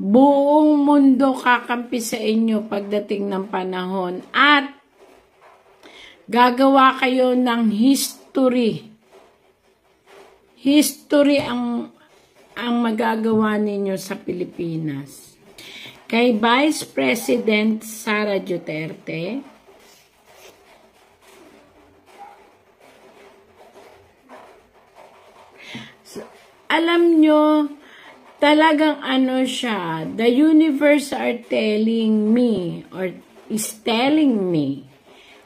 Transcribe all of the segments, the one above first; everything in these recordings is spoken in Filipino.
Buong mundo kakampi sa inyo pagdating ng panahon at gagawa kayo ng history. History ang magagawa ninyo sa Pilipinas. Kay Vice President Sara Duterte, alam nyo, talagang ano siya, the universe are telling me, or is telling me,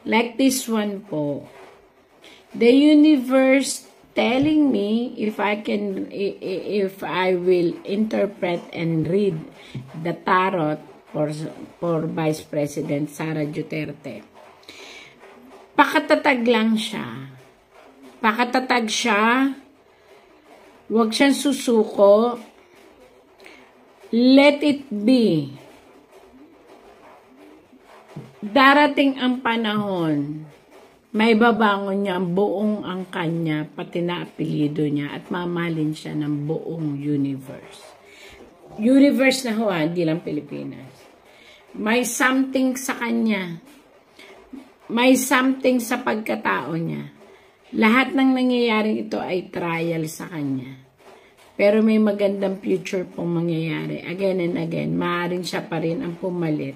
like this one po, the universe telling me if I will interpret and read the tarot for Vice President Sara Duterte. Pakatatag lang siya. Pakatatag siya. Huwag siyang susuko. Let it be. Darating ang panahon, may babangon niya ang buong angkan niya, pati na apelyido niya, at mamahalin siya ng buong universe. Universe na ho, hindi lang Pilipinas. May something sa kanya. May something sa pagkatao niya. Lahat ng nangyayaring ito ay trial sa kanya. Pero may magandang future pong mangyayari. Again and again, maaaring siya pa rin ang pumalit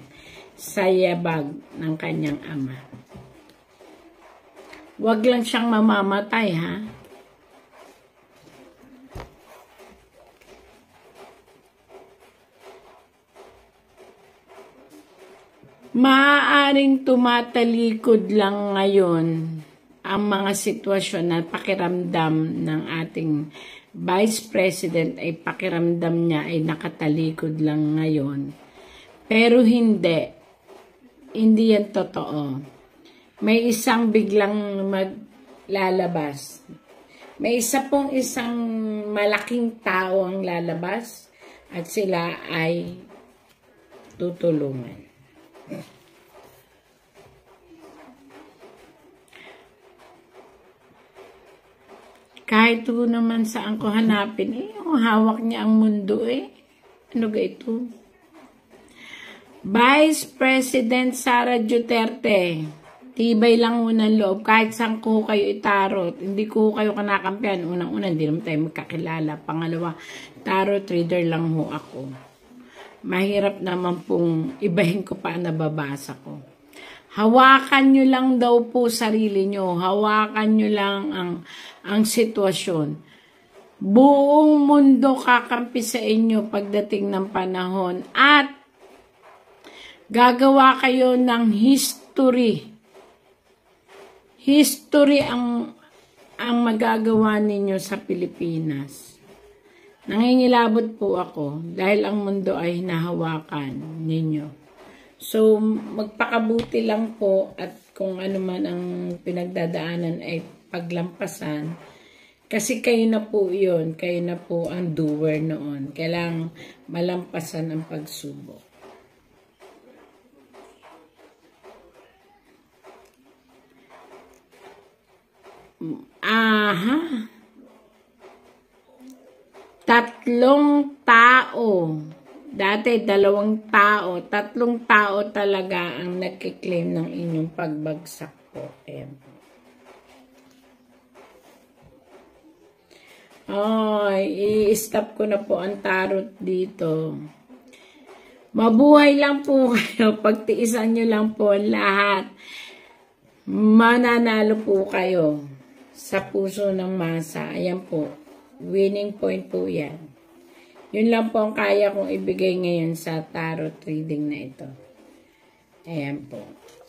sa yabag ng kanyang ama. Huwag lang siyang mamamatay, ha? Maaaring tumatalikod lang ngayon ang mga sitwasyon na pakiramdam ng ating Vice President ay pakiramdam niya ay nakatalikod lang ngayon. Pero hindi. Hindi yan totoo. May isang biglang maglalabas. May isang malaking tao ang lalabas at sila ay tutulungan. Kahit ito naman saan ko hanapin, hawak niya ang mundo Ano ga ito? Vice President Sara Duterte, tibay lang unang loob. Kahit saan ko kayo itarot, hindi ko kayo kanakampihan. Unang-una, hindi naman tayo magkakilala. Pangalawa, tarot reader lang ho ako. Mahirap naman pong ibahin ko pa nababasa ko. Hawakan nyo lang daw po sarili nyo. Hawakan nyo lang ang sitwasyon. Buong mundo kakampi sa inyo pagdating ng panahon at gagawa kayo ng history. History ang magagawa ninyo sa Pilipinas. Nangingilabot po ako dahil ang mundo ay hinahawakan ninyo. So, magpakabuti lang po at kung ano man ang pinagdadaanan ay paglampasan. Kasi kayo na po yun. Kayo na po ang doer noon. Kailangang malampasan ang pagsubok. Aha. 3 tao. Dati 2 tao, 3 tao talaga ang nagkiklaim ng inyong pagbagsak po. Ayan po. I-stop ko na po ang tarot dito. Mabuhay lang po kayo. Pagtiisan nyo lang po lahat. Mananalo po kayo sa puso ng masa. Ayan po. Winning point po yan. Yun lang po ang kaya kong ibigay ngayon sa tarot reading na ito. Ayan po.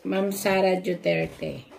Ma'am Sara Duterte.